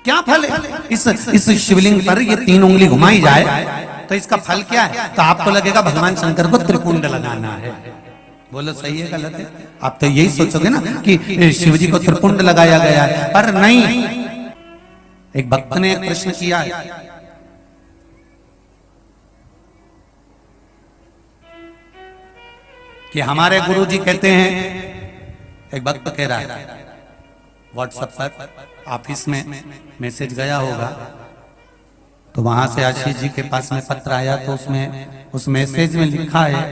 क्या फल है? इस शिवलिंग पर ये 3 उंगली घुमाई जाए तो इसका फल क्या है? तो आपको लगेगा भगवान शंकर को त्रिपुंड लगाना है। बोलो सही है गलत है? आप तो यही सोचोगे ना कि शिव जी को त्रिपुंड लगाया गया है, पर नहीं। एक भक्त ने एक प्रश्न किया है कि हमारे गुरु जी कहते हैं, एक भक्त कह रहा है व्हाट्सएप पर, ऑफिस में मैसेज गया होगा तो वहां से आशीष जी के पास में पत्र आया, तो उसमें उस मैसेज में लिखा है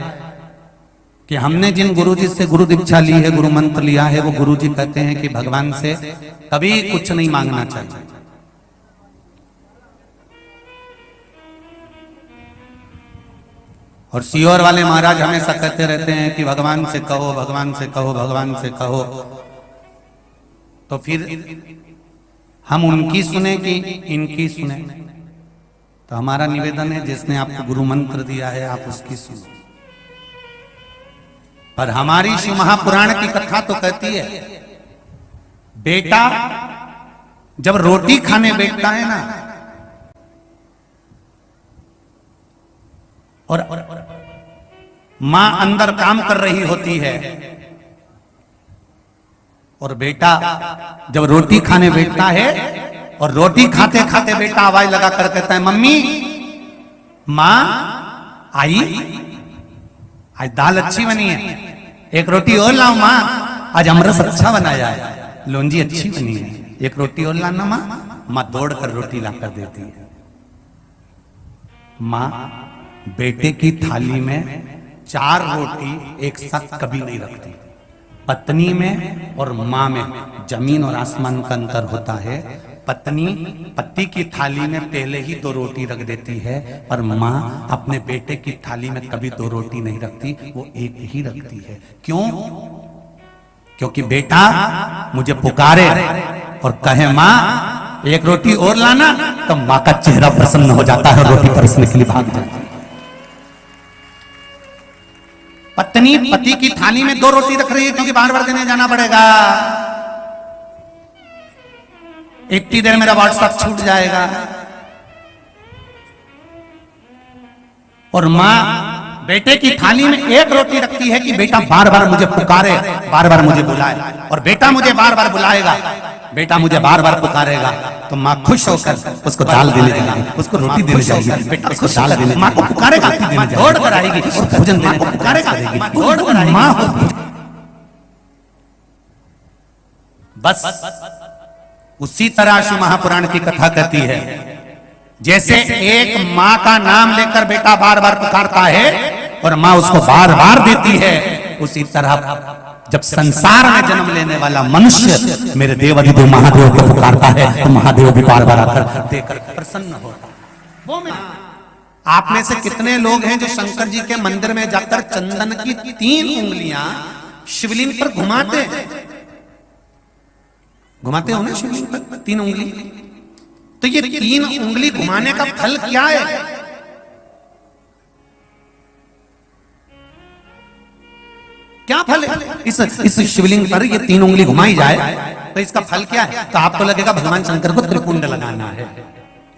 कि हमने जिन गुरु जी से गुरु दीक्षा ली है, गुरु मंत्र लिया है, वो गुरु जी कहते हैं कि भगवान से कभी कुछ नहीं मांगना चाहिए। और सीहोर वाले महाराज हमेशा कहते रहते हैं कि भगवान से कहो, भगवान से कहो, भगवान से कहो। तो फिर हम उनकी सुने कि इनकी सुने? तो हमारा निवेदन है, जिसने आपको गुरु मंत्र दिया है आप उसकी सुनो। पर हमारी शिव महापुराण की कथा तो कहती है, बेटा जब रोटी खाने बैठता है ना, और मां अंदर काम कर रही होती है, और बेटा जब रोटी खाने बैठता है और रोटी खाते खाते बेटा आवाज लगा कर कहता है, मम्मी, मां आई, आज दाल अच्छी बनी है, एक रोटी और लाओ मां, आज अमरस अच्छा बनाया है, लौंजी अच्छी बनी है, एक रोटी और लाना मां। मां दौड़ कर रोटी ला कर देती है। मां बेटे की थाली में 4 रोटी एक साथ कभी नहीं रखती। पत्नी में और मां में जमीन और आसमान का अंतर होता है। पत्नी पति की थाली में पहले ही 2 रोटी रख देती है, पर मां अपने बेटे की थाली में कभी 2 रोटी नहीं रखती, वो एक ही रखती है। क्यों? क्योंकि बेटा मुझे पुकारे और कहे मां एक रोटी और लाना, तो मां का चेहरा प्रसन्न हो जाता है, रोटी परसने के लिए भाग जाती है। पत्नी पति की थाली में 2 रोटी रख रही है क्योंकि बार बार देने जाना पड़ेगा, इतनी देर मेरा व्हाट्सएप छूट जाएगा। और मां बेटे की थाली में 1 रोटी रखती है कि बेटा बार बार मुझे पुकारे, बार बार मुझे बुलाए, और बेटा मुझे बार बार बुलाएगा, बेटा मुझे बार बार पुकारेगा, तो मां खुश होकर उसको दाल देने जाएगी, उसको रोटी देने जाएगी, बेटा उसको दाल देने, मां को पुकारेगा, दौड़ कर आएगी और भोजन देने को पुकारेगा, दौड़ कर आएगी मां। बस उसी तरह से महापुराण की कथा कहती है, जैसे एक मां का नाम लेकर बेटा बार बार पुकारता है और मां उसको बार बार देती है, उसी तरह जब संसार में जन्म लेने वाला मनुष्य मेरे देव अधिदेव महादेव को पुकारता है, तो महादेव भी बार बार आकर देकर प्रसन्न होता है। वो में आप में से कितने लोग हैं जो शंकर जी के मंदिर में जाकर चंदन की 3 उंगलियां शिवलिंग पर घुमाते हैं? घुमाते हो ना शिवलिंग पर 3 उंगली? तो ये 3 उंगली घुमाने का फल क्या है? क्या फल है? इस शिवलिंग पर ये 3 उंगली घुमाई जाए तो इसका फल क्या है? तो आपको लगेगा भगवान शंकर को त्रिपुंड लगाना है।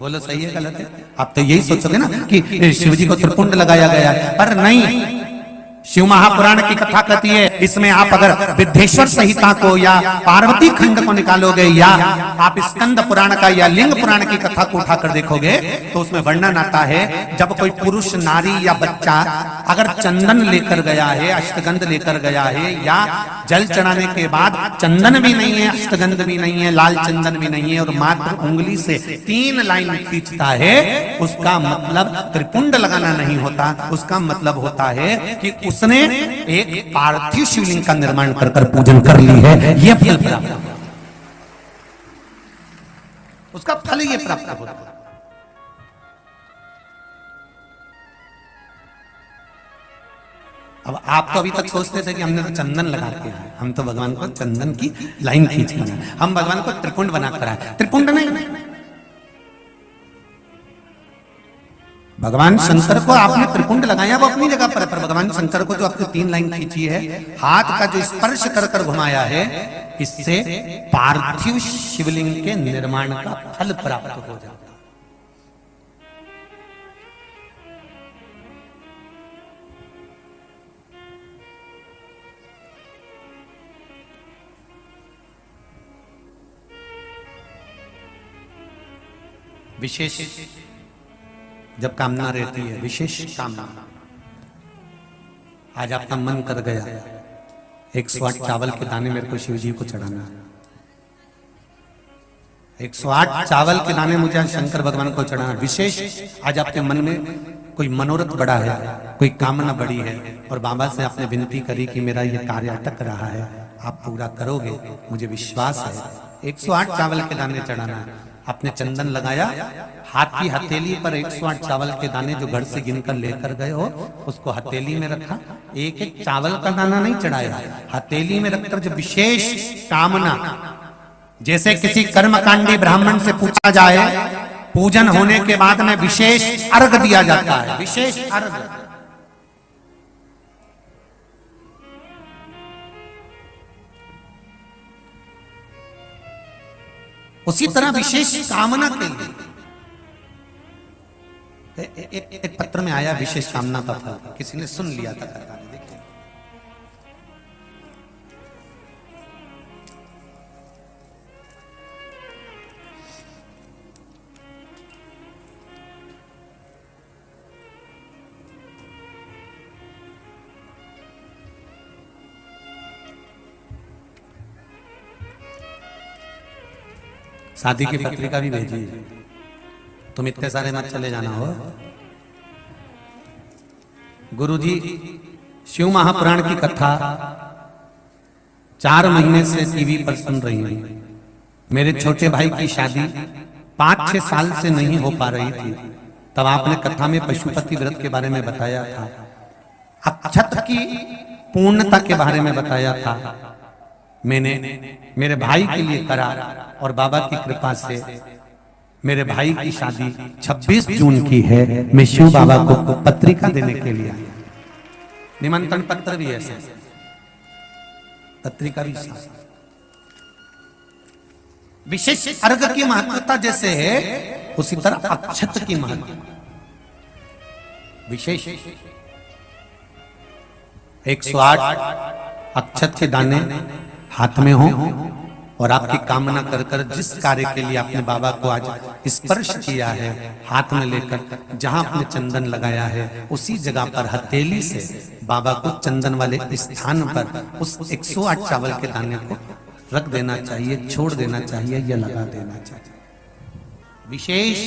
बोलो सही है गलत है? आप तो यही सोचोगे ना कि शिव जी को त्रिपुंड लगाया गया है, पर नहीं। शिव महापुराण की कथा कहती है, इसमें आप अगर विद्धेश्वर संहिता को या पार्वती खंड को निकालोगे, या आप स्कंद पुराण का या लिंग पुराण की कथा को उठाकर देखोगे, तो उसमें वर्णन आता है, जब कोई पुरुष, नारी या बच्चा अगर चंदन लेकर गया है, अष्टगंध लेकर गया है, या जल चढ़ाने के बाद चंदन भी नहीं है, अष्टगंध भी नहीं है, लाल चंदन भी नहीं है, और मात्र उंगली से 3 लाइन खींचता है, उसका मतलब त्रिपुंड लगाना नहीं होता। उसका मतलब होता है कि उसने एक पार्थिव शिवलिंग का निर्माण कर पूजन कर ली है, यह फल प्राप्त, उसका फल ये प्राप्त होता है। अब आप तो अभी तक सोचते थे कि हमने तो चंदन लगा के आए, हम तो भगवान को चंदन की लाइन खींच कर, हम भगवान को त्रिपुंड बनाकर आए। त्रिपुंड नहीं, भगवान शंकर को आपने त्रिपुंड लगाया वो अपनी जगह पर भगवान शंकर को जो आपने 3 लाइन खींची है, हाथ का जो स्पर्श कर कर घुमाया है, इससे पार्थिव शिवलिंग के निर्माण का फल प्राप्त हो जाता है। विशेष जब कामना रहती है, विशेष कामना, आज आपका मन कर गया 108 चावल के दाने मेरे को शिव जी को चढ़ाना, 108 चावल के दाने मुझे आज शंकर भगवान को चढ़ाना। विशेष आज आपके मन में कोई मनोरथ बड़ा है, कोई कामना बड़ी है, और बाबा से आपने विनती करी कि मेरा ये कार्य अटक रहा है, आप पूरा करोगे, मुझे विश्वास है। 108 चावल के दाने चढ़ाना है। आपने चंदन लगाया, हाथ की हथेली पर 108 चावल के दाने जो घर से गिनकर लेकर गए हो, उसको हथेली में रखा। एक एक चावल का दाना नहीं चढ़ाया, हथेली में रखकर जो विशेष कामना, जैसे किसी कर्मकांडी ब्राह्मण से पूछा जाए, पूजन होने के बाद में विशेष अर्घ दिया जाता है, विशेष अर्घ। उसी तरह विशेष कामना के लिए एक पत्र में आया विशेष कामना का फल, किसी ने सुन लिया था। देखिए शादी की पत्रिका भी भेजी, तुम इतने सारे मत चले जाना हो। गुरुजी शिव महापुराण की कथा 4 महीने से टीवी पर सुन रही हूं। मेरे छोटे भाई की शादी 5-6 साल से नहीं हो पा रही थी, तब आपने कथा में पशुपति व्रत के बारे में बताया था, अक्षत की पूर्णता के बारे में बताया था। मैंने मेरे भाई के लिए करा, और बाबा की कृपा से मेरे भाई की शादी 26 जून की है। मैं शिव बाबा को पत्रिका देने के लिए आया, निमंत्रण पत्र भी ऐसे, पत्रिका भी साथ। विशेष अर्घ की महत्वता जैसे है, उसी तरह अक्षत की महत्वता विशेष। 108 अक्षत के दाने हाथ में हो, और आपकी कामना कर कर जिस कार्य के लिए आपने बाबा को आज स्पर्श किया है, हाथ में लेकर जहां आपने चंदन लगाया है, उसी जगह पर हथेली से बाबा को चंदन वाले स्थान पर उस 108 चावल के दाने को रख देना चाहिए, छोड़ देना चाहिए या लगा देना चाहिए। विशेष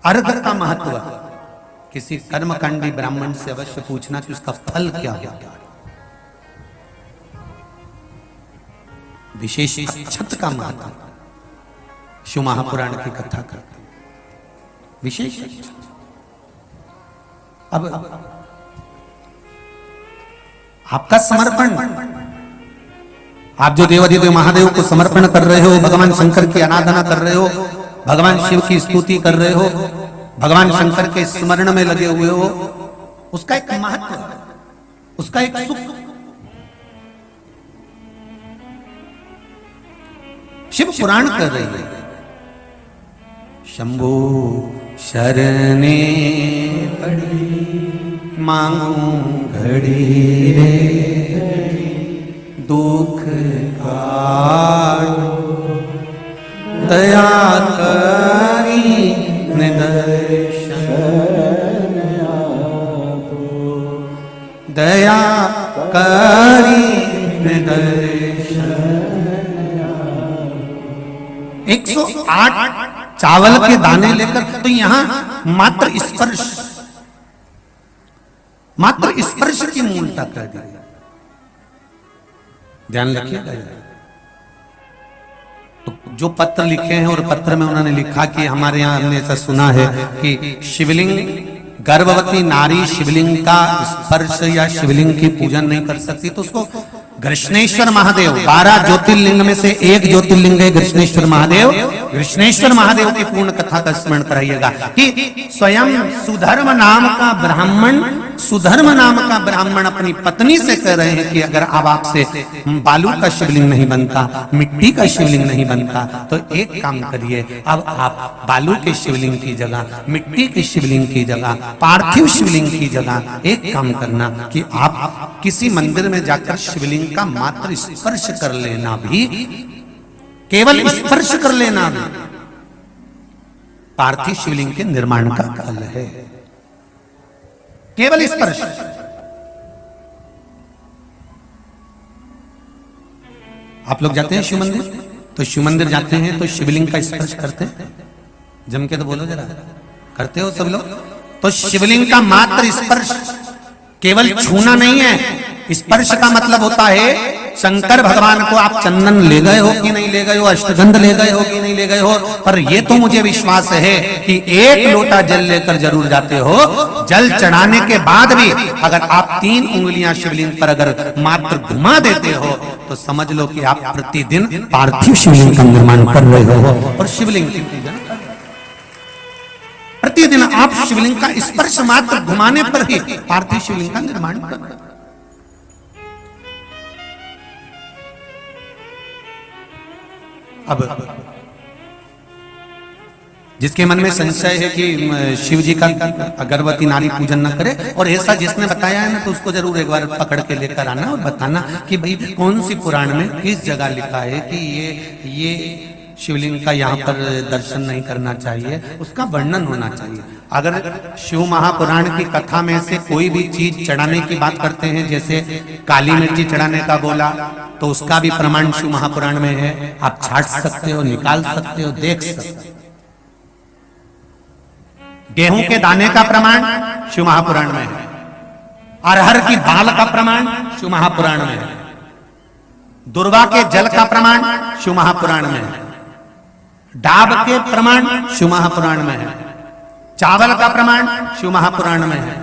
अर्घ का महत्व किसी कर्मकांडी ब्राह्मण से अवश्य पूछना कि उसका फल क्या होगा। विशेष अक्षत का महत्व शिव महापुराण की कथा करते, विशेष। अब आपका समर्पण, आप जो देवाधिदेव महादेव को समर्पण कर रहे हो, भगवान शंकर की आराधना कर रहे हो, भगवान शिव की स्तुति कर रहे हो, भगवान शंकर के स्मरण में लगे हुए हो, उसका एक महत्व, उसका एक सुख। शिव पुराण कर रही है, शंभो शरणे पड़ी मांगू घड़ी रे, दुख काटो दया करी निदर्शन दया करी निदर्शन। 108 चावल के दाने लेकर, तो यहां मात्र स्पर्श की मूलता कर दी। ध्यान रखिएगा। तो जो पत्र लिखे हैं, और पत्र में उन्होंने लिखा कि हमारे यहां हमने ऐसा सुना है कि शिवलिंग, गर्भवती नारी शिवलिंग का स्पर्श या शिवलिंग की पूजन नहीं कर सकती, तो उसको कृष्णेश्वर महादेव 12 ज्योतिर्लिंग में से एक ज्योतिर्लिंग है कृष्णेश्वर महादेव। कृष्णेश्वर महादेव की पूर्ण कथा का स्मरण कराइएगा कि स्वयं सुधर्म नाम का ब्राह्मण अपनी पत्नी से कह रहे हैं कि अगर अब आपसे बालू का शिवलिंग नहीं बनता, मिट्टी का शिवलिंग नहीं बनता, तो एक काम करिए, अब आप बालू के शिवलिंग की जगह, मिट्टी के शिवलिंग की जगह, पार्थिव शिवलिंग की जगह एक काम करना कि आप किसी मंदिर में जाकर शिवलिंग का मात्र स्पर्श कर लेना, भी केवल स्पर्श कर लेना भी पार्थिव शिवलिंग के निर्माण का फल है। केवल स्पर्श। आप लोग जाते हैं शिव मंदिर, तो शिव मंदिर जाते हैं तो शिवलिंग का स्पर्श करते हैं, जम के तो बोलो जरा, करते हो सब लोग? तो शिवलिंग का मात्र स्पर्श, केवल छूना नहीं है। स्पर्श का मतलब होता है शंकर भगवान को आप चंदन ले गए हो कि नहीं ले गए हो, अष्टगंध ले गए हो कि नहीं ले गए हो, पर यह तो मुझे विश्वास है कि एक लोटा जल लेकर जरूर जाते हो। जल चढ़ाने के बाद भी अगर आप 3 उंगलियां शिवलिंग पर अगर मात्र घुमा देते हो तो समझ लो कि आप प्रतिदिन पार्थिव शिवलिंग का निर्माण कर रहे हो। और शिवलिंग की पूजा प्रतिदिन आप शिवलिंग का स्पर्श मात्र घुमाने पर ही पार्थिव शिवलिंग का निर्माण कर रहे हो। अब जिसके मन में संशय है कि शिव जी का अगरबत्ती नारी पूजन न करे, और ऐसा जिसने बताया है ना, तो उसको जरूर एक बार पकड़ के लेकर आना और बताना कि भाई कौन सी पुराण में किस जगह लिखा है कि ये शिवलिंग का यहाँ पर दर्शन नहीं करना चाहिए, उसका वर्णन होना चाहिए। अगर शिव महापुराण की कथा में से कोई भी चीज चढ़ाने की बात करते हैं, जैसे काली मिर्ची चढ़ाने का बोला, तो उसका भी प्रमाण शिव महापुराण में है। आप छाट सकते हो, निकाल सकते हो, देख सकते हो। गेहूं के दाने का प्रमाण शिव महापुराण में है। अरहर की दाल का प्रमाण शिव महापुराण में है। दुर्वा के जल का प्रमाण शिव महापुराण में है। डाब के प्रमाण शिव महापुराण में है। चावल का प्रमाण शिव महापुराण में है।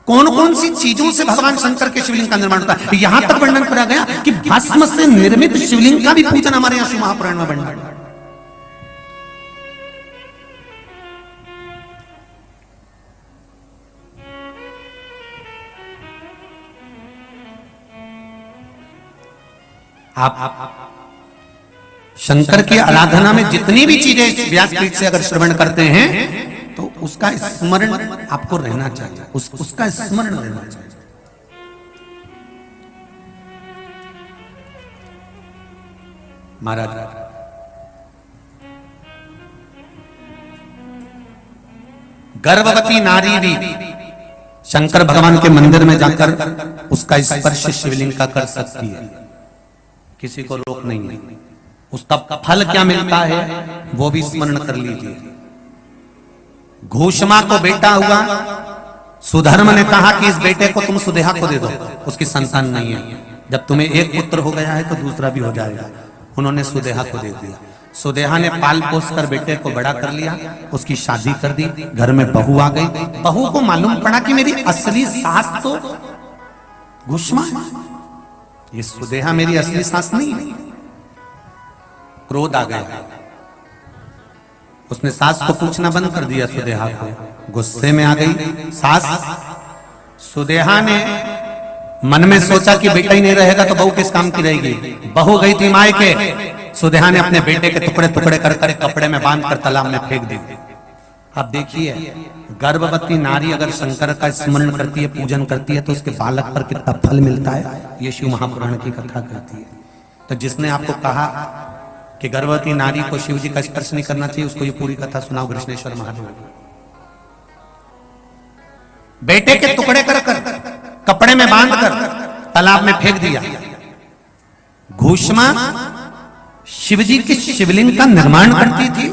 कौन कौन सी चीजों से भगवान शंकर के शिवलिंग का निर्माण होता है, यहां तक वर्णन करा गया कि भस्म से निर्मित शिवलिंग का भी पूजन हमारे यहां शिव महापुराण में वर्णन। आप शंकर की आराधना में जितनी भी चीजें व्यासपीठ से अगर श्रवण करते हैं तो उसका स्मरण आपको रहना चाहिए, उसका स्मरण रहना चाहिए। महाराज गर्भवती नारी भी शंकर भगवान के मंदिर में जाकर उसका स्पर्श शिवलिंग का कर सकती है, किसी को रोक नहीं है। उसका फल क्या मिलता है वो भी स्मरण कर लीजिए। घोषमा को बेटा हुआ, सुधर्म ने कहा कि इस बेटे को तुम सुदेहा को दे दो, उसकी संतान नहीं है। जब तुम्हें एक पुत्र हो गया है तो दूसरा भी हो जाएगा। उन्होंने सुदेहा को दे दिया। सुदेहा ने पाल पोस कर बेटे को बड़ा कर लिया, उसकी शादी कर दी, घर में बहू आ गई। बहू को मालूम पड़ा कि मेरी असली सास तो घोषमा है, ये सुदेहा मेरी असली सास नहीं है। क्रोध आ गया, उसने सास को पूछना बंद कर दिया सुदेहा को। गुस्से में आ गई सास। सुदेहा ने मन में सोचा कि बेटा ही नहीं रहेगा तो बहू किस काम की रहेगी। बहू गई थी मायके। सुदेहा ने अपने बेटे के टुकड़े टुकड़े कर कर कपड़े में बांध कर तालाब में फेंक दी। अब देखिए, गर्भवती नारी अगर शंकर का स्मरण करती है, पूजन करती है, तो उसके बालक पर कितना फल मिलता है, ये शिव महापुराण की कथा कहती है। तो जिसने आपको कहा कि गर्भवती नारी को शिव जी का स्पर्श नहीं करना चाहिए, उसको ये पूरी कथा सुनाओ कृष्णेश्वर महादेव। बेटे के टुकड़े कर कर कपड़े में बांध कर तालाब में फेंक दिया। घोषमा शिव जी के शिवलिंग का निर्माण करती थी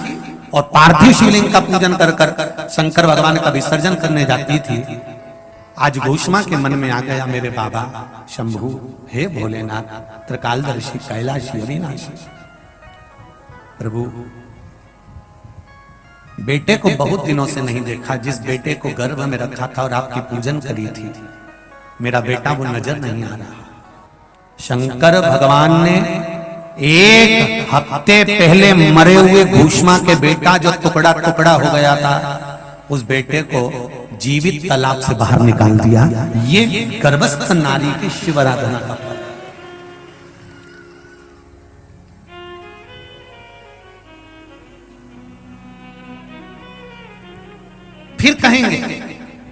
और पार्थिव शिवलिंग का पूजन कर कर शंकर भगवान का विसर्जन करने जाती थी। आज घोषमा के मन में आ गया, मेरे बाबा शंभु, हे भोलेनाथ, त्रिकालदर्शी, कैलाशी, अविनाशी प्रभु, बेटे को बहुत दिनों से नहीं देखा। जिस बेटे को गर्भ में रखा था और आपकी पूजन करी थी, मेरा बेटा वो नजर नहीं आ रहा। शंकर भगवान ने एक हफ्ते पहले मरे हुए भूष्मा के बेटा जो टुकड़ा टुकड़ा हो गया था, उस बेटे को जीवित तालाब से बाहर निकाल दिया। ये गर्भस्थ नारी की शिव आराधना का फल। फिर कहेंगे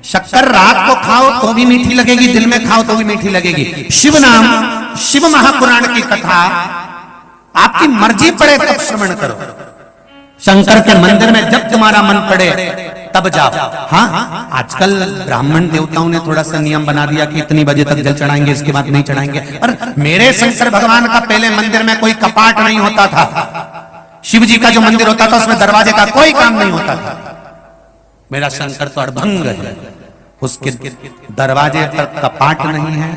शक्कर रात को खाओ तो भी मीठी लगेगी, दिन में खाओ तो भी मीठी लगेगी। शिव नाम, शिव महापुराण की कथा आपकी मर्जी पड़े तब श्रवण करो। शंकर के मंदिर में जब तुम्हारा मन पड़े तब जाओ। हाँ, आजकल ब्राह्मण देवताओं ने थोड़ा सा नियम बना दिया कि इतनी बजे तक जल चढ़ाएंगे, इसके बाद नहीं चढ़ाएंगे। पर मेरे शंकर भगवान का पहले मंदिर में कोई कपाट नहीं होता था। शिव जी का जो मंदिर होता था उसमें दरवाजे का कोई काम नहीं होता था। मेरा शंकर तो अड़भंग है, उसके दरवाजे पर कपाट नहीं है,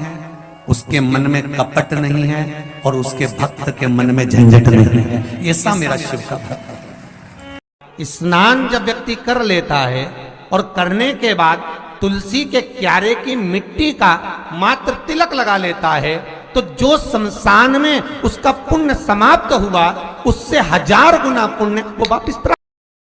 उसके मन में कपट नहीं है और उसके भक्त के मन में झंझट नहीं है। ऐसा मेरा शिव का भक्त। स्नान जब व्यक्ति कर लेता है और करने के बाद तुलसी के क्यारे की मिट्टी का मात्र तिलक लगा लेता है, तो जो शमशान में उसका पुण्य समाप्त हुआ उससे 1000 गुना पुण्य वो वापिस प्राप्त